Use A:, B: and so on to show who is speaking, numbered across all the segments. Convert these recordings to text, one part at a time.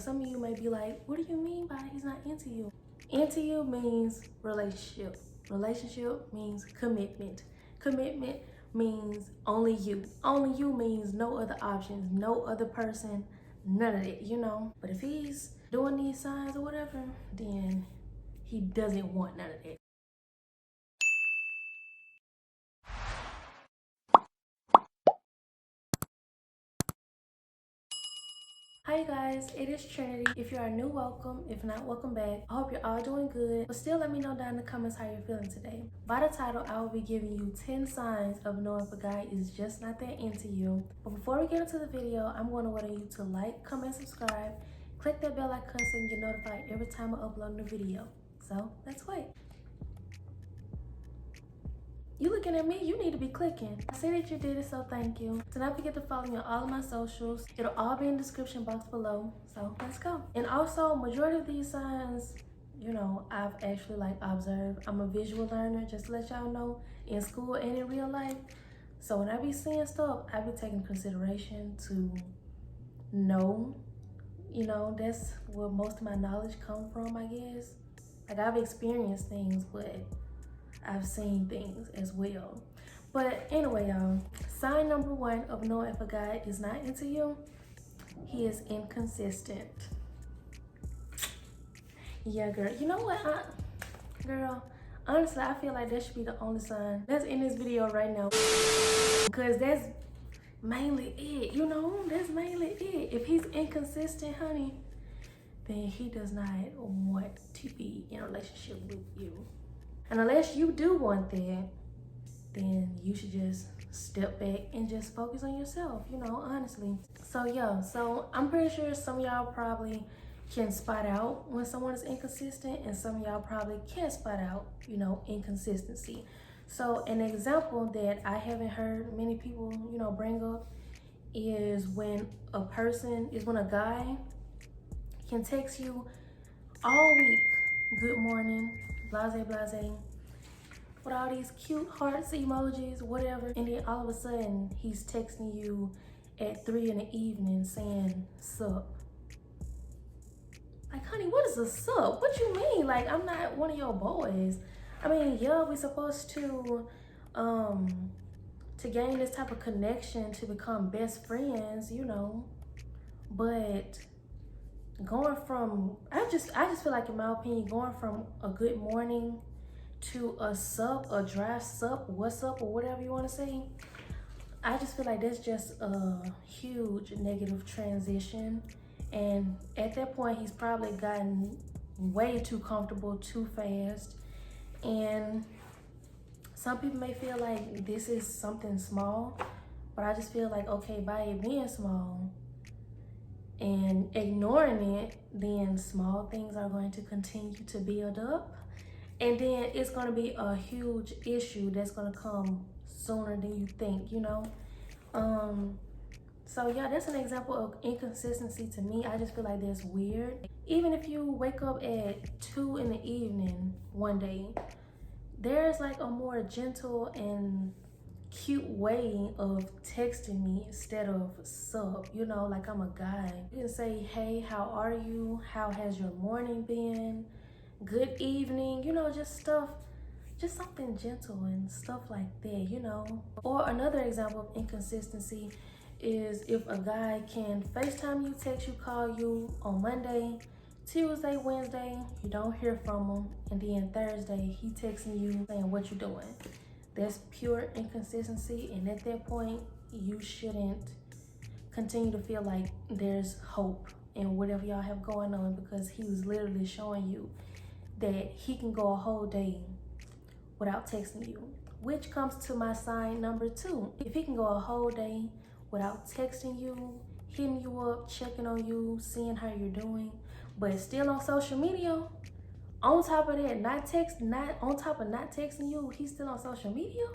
A: Some of you may be like, what do you mean by he's not into you? Into you means relationship. Relationship means commitment. Commitment means only you. Only you means no other options, no other person, none of it, you know? But if he's doing these signs or whatever, then he doesn't want none of that. Hi guys, it is Trinity. If you are new, welcome. If not, welcome back. I hope you're all doing good, but still let me know down in the comments how you're feeling today. By the title, I will be giving you 10 signs of knowing if a guy is just not that into you. But before we get into the video, I'm going to want you to like, comment, subscribe, click that bell icon so you can get notified every time I upload a new video. So let's wait. You looking at me, you need to be clicking. I see that you did it, so thank you. Do not forget to follow me on all of my socials. It'll all be in the description box below. So let's go. And also, majority of these signs, you know, I've actually like observed. I'm a visual learner, just to let y'all know, in school and in real life. So when I be seeing stuff, I be taking consideration to know, you know, that's where most of my knowledge come from, I guess. Like I've experienced things, but I've seen things as well. But anyway, y'all, sign number 1 of knowing if a guy is not into you, he is inconsistent. Yeah, girl, you know what, girl, honestly, I feel like that should be the only sign that's in this video right now, because that's mainly it, you know, that's mainly it. If he's inconsistent, honey, then he does not want to be in a relationship with you. And unless you do want that, then you should just step back and just focus on yourself, you know, honestly. So yeah, so I'm pretty sure some of y'all probably can spot out when someone is inconsistent, and some of y'all probably can't spot out, you know, inconsistency. So an example that I haven't heard many people, you know, bring up is when a guy can text you all week, good morning, blase blase, with all these cute hearts, emojis, whatever, and then all of a sudden he's texting you at 3 in the evening saying sup. Like, honey, what is a sup? What you mean? Like, I'm not one of your boys. I mean, yeah, we're supposed to gain this type of connection to become best friends, you know, but going from, I just feel like, in my opinion, going from a good morning to a sup, a dry sup, what's up, or whatever you want to say, I just feel like that's just a huge negative transition. And at that point, he's probably gotten way too comfortable too fast. And some people may feel like this is something small, but I just feel like, okay, by it being small and ignoring it, then small things are going to continue to build up. And then it's going to be a huge issue that's going to come sooner than you think, you know? So yeah, that's an example of inconsistency to me. I just feel like that's weird. Even if you wake up at 2 in the evening one day, there's like a more gentle and cute way of texting me instead of sup, you know, like I'm a guy. You can say, hey, how are you? How has your morning been? Good evening, you know, just something gentle and stuff like that, you know. Or another example of inconsistency is if a guy can FaceTime you, text you, call you on Monday, Tuesday, Wednesday, you don't hear from him, and then Thursday he texting you saying what you doing. That's pure inconsistency, and at that point you shouldn't continue to feel like there's hope in whatever y'all have going on, because he was literally showing you that he can go a whole day without texting you, which comes to my sign number 2. If he can go a whole day without texting you, hitting you up, checking on you, seeing how you're doing, but still on social media, on top of that, not texting you, he's still on social media.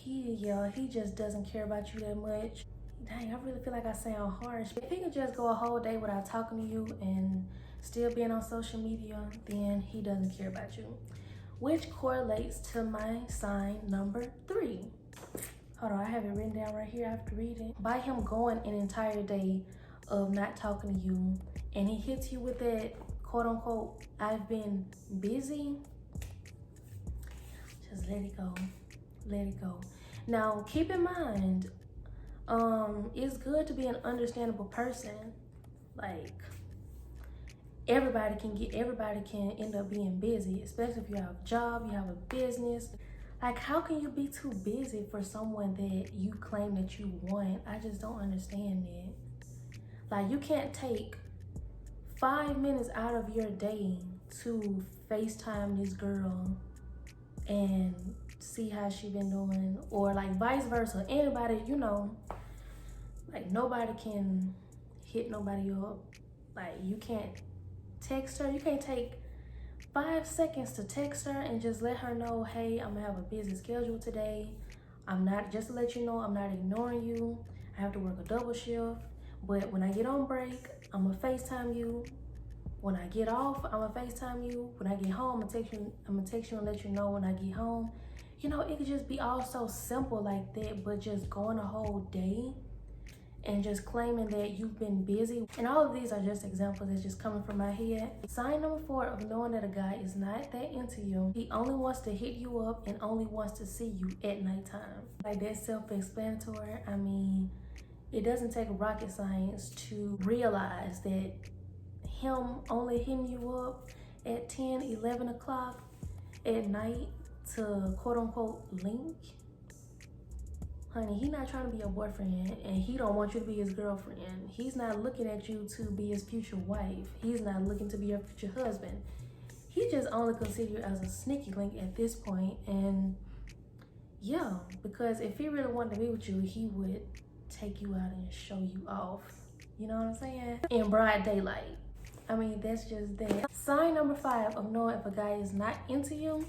A: Yeah, he just doesn't care about you that much. Dang, I really feel like I sound harsh. If he can just go a whole day without talking to you and still being on social media, then he doesn't care about you. Which correlates to my sign number 3. Hold on, I have it written down right here. I have to read it. By him going an entire day of not talking to you, and he hits you with that quote unquote, I've been busy, just let it go. Let it go. Now, keep in mind, it's good to be an understandable person. Like, everybody can end up being busy, especially if you have a job, you have a business. Like, how can you be too busy for someone that you claim that you want? I just don't understand it. Like, you can't take 5 minutes out of your day to FaceTime this girl and see how she been doing, or like vice versa. Anybody, you know, like nobody can hit nobody up. Like, you can't text her. You can't take 5 seconds to text her and just let her know, hey, I'm gonna have a busy schedule today. I'm not, just to let you know, I'm not ignoring you. I have to work a double shift, but when I get on break, I'm gonna FaceTime you. When I get off, I'm gonna FaceTime you. When I get home, I'm gonna text you and let you know when I get home. You know, it could just be all so simple like that, but just going a whole day and just claiming that you've been busy. And all of these are just examples that's just coming from my head. Sign number 4 of knowing that a guy is not that into you. He only wants to hit you up and only wants to see you at nighttime. Like, that's self-explanatory. I mean, it doesn't take rocket science to realize that him only hitting you up at 10, 11 o'clock at night to quote unquote link, honey, he not trying to be your boyfriend, and he don't want you to be his girlfriend. He's not looking at you to be his future wife. He's not looking to be your future husband. He just only consider you as a sneaky link at this point. And yeah, because if he really wanted to be with you, he would take you out and show you off. You know what I'm saying? In broad daylight. I mean, that's just that. Sign number 5 of knowing if a guy is not into you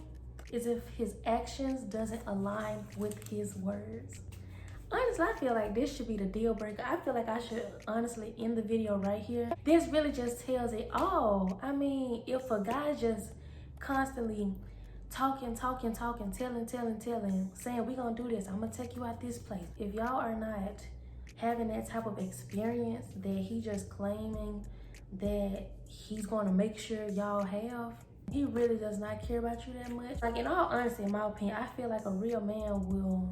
A: is if his actions doesn't align with his words. Honestly, I feel like this should be the deal breaker. I feel like I should honestly end the video right here. This really just tells it all. I mean, if a guy just constantly talking, telling, saying, we gonna do this, I'm gonna take you out this place. If y'all are not having that type of experience that he just claiming that he's going to make sure y'all have, he really does not care about you that much. Like, in all honesty, in my opinion, I feel like a real man will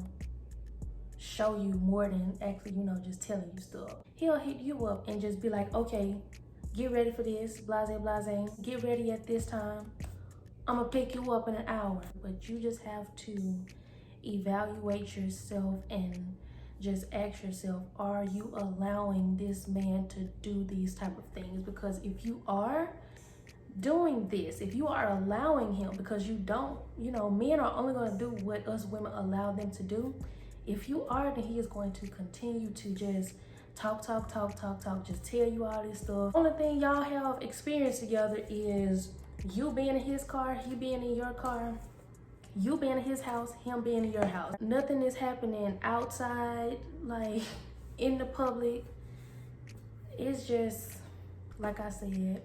A: show you more than actually, you know, just telling you stuff. He'll hit you up and just be like, okay, get ready for this, blase, get ready at this time. I'm gonna pick you up in an hour. But you just have to evaluate yourself and just ask yourself, are you allowing this man to do these type of things? Because if you are doing this, if you are allowing him, because you don't, you know, men are only going to do what us women allow them to do. If you are, then he is going to continue to just talk, just tell you all this stuff. Only thing y'all have experienced together is you being in his car, he being in your car, you being in his house, him being in your house. Nothing is happening outside, like in the public. It's just, like I said,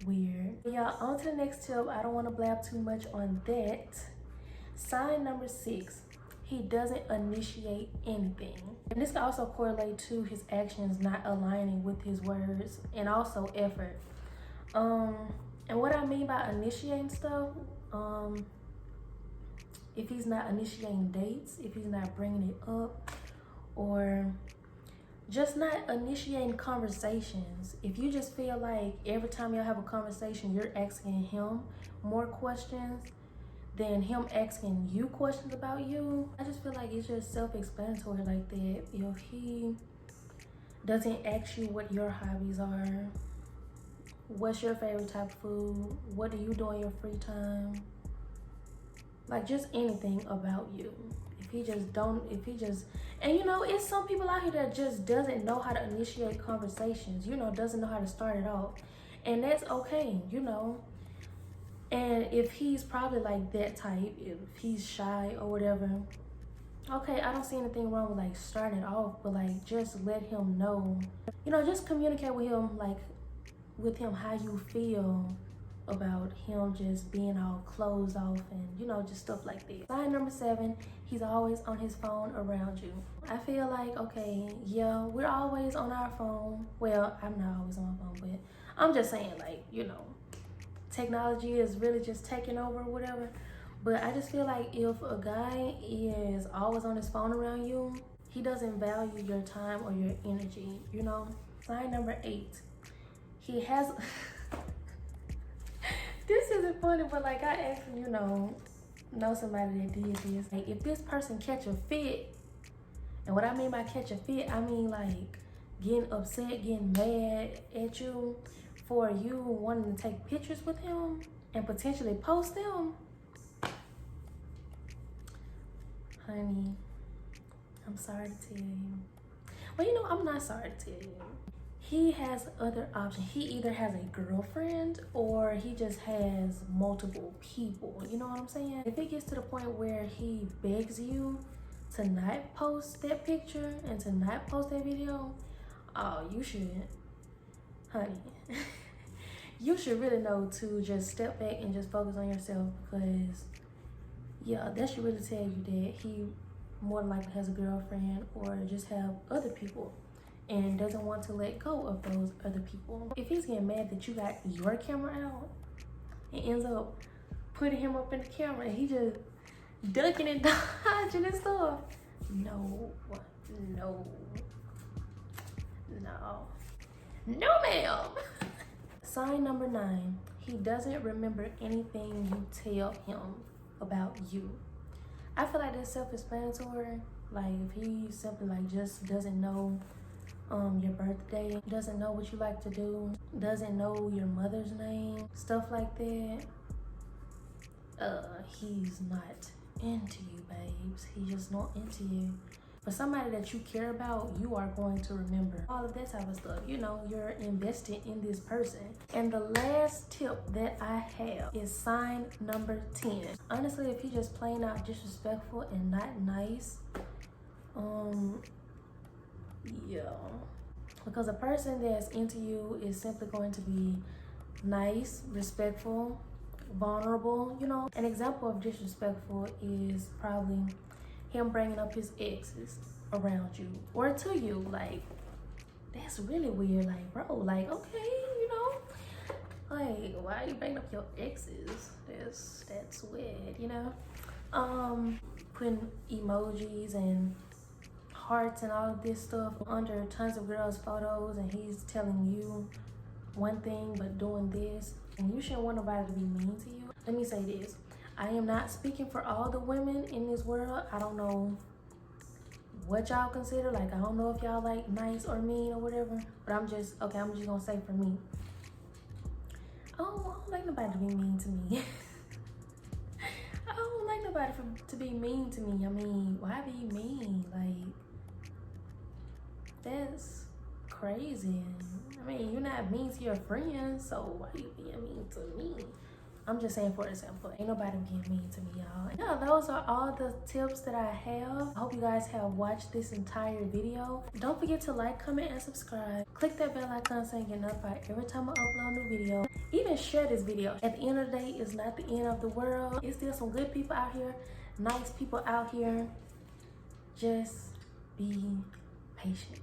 A: weird. Y'all, on to the next tip. I don't want to blab too much on that. Sign number 6, he doesn't initiate anything. And this can also correlate to his actions not aligning with his words, and also effort. And what I mean by initiating stuff, if he's not initiating dates, if he's not bringing it up, or just not initiating conversations. If you just feel like every time y'all have a conversation, you're asking him more questions than him asking you questions about you, I just feel like it's just self-explanatory like that. If he doesn't ask you what your hobbies are, what's your favorite type of food, what do you do in your free time, like just anything about you. If he just, and you know, it's some people out here that just doesn't know how to initiate conversations, you know, doesn't know how to start it off. And that's okay, you know. And if he's probably like that type, if he's shy or whatever, okay, I don't see anything wrong with like starting it off, but like just let him know, you know, just communicate with him, like with him how you feel about him just being all closed off and, you know, just stuff like that. Sign number 7, he's always on his phone around you. I feel like, okay, yeah, we're always on our phone. Well, I'm not always on my phone, but I'm just saying, like, you know, technology is really just taking over or whatever. But I just feel like if a guy is always on his phone around you, he doesn't value your time or your energy, you know? Sign number 8, he has... This isn't funny, but like I actually, you know somebody that did this. Like, if this person catch a fit, and what I mean by catch a fit, I mean like getting upset, getting mad at you for you wanting to take pictures with him and potentially post them. Honey, I'm sorry to tell you. Well, you know, I'm not sorry to tell you. He has other options. He either has a girlfriend or he just has multiple people. You know what I'm saying? If it gets to the point where he begs you to not post that picture and to not post that video, oh, you should, honey, you should really know to just step back and just focus on yourself, because yeah, that should really tell you that he more than likely has a girlfriend or just have other people and doesn't want to let go of those other people. If he's getting mad that you got your camera out and ends up putting him up in the camera and he just ducking and dodging and stuff, no, ma'am. Sign number 9, he doesn't remember anything you tell him about you. I feel like that's self-explanatory. Like, if he simply like just doesn't know your birthday, doesn't know what you like to do, doesn't know your mother's name, stuff like that, he's not into you, babes. He's just not into you. For somebody that you care about, you are going to remember all of that type of stuff. You know, you're invested in this person. And the last tip that I have is sign number 10. Honestly, if he's just plain out disrespectful and not nice, yeah, because a person that's into you is simply going to be nice, respectful, vulnerable. You know, an example of disrespectful is probably him bringing up his exes around you or to you. Like, that's really weird. Like, bro, like, okay, you know, like, why are you bringing up your exes? That's weird, you know. Putting emojis and hearts and all of this stuff under tons of girls' photos, and he's telling you one thing but doing this, and you shouldn't want nobody to be mean to you. Let me say this, I am not speaking for all the women in this world. I don't know what y'all consider. Like, I don't know if y'all like nice or mean or whatever, but I'm just gonna say for me, I don't like nobody to be mean to me. I don't like nobody to be mean to me. I mean, why be mean? Like, that's crazy. I mean, you're not mean to your friends, so why are you being mean to me? I'm just saying, for example, ain't nobody being mean to me, y'all. Yeah, those are all the tips that I have. I hope you guys have watched this entire video. Don't forget to like, comment, and subscribe. Click that bell icon so you get notified every time I upload a new video. Even share this video. At the end of the day, it's not the end of the world. It's still some good people out here, nice people out here. Just be patient.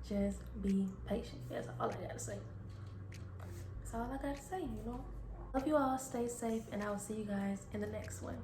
A: Just be patient. That's all I gotta say. That's all I gotta say, you know. Love you all. Stay safe, and I will see you guys in the next one.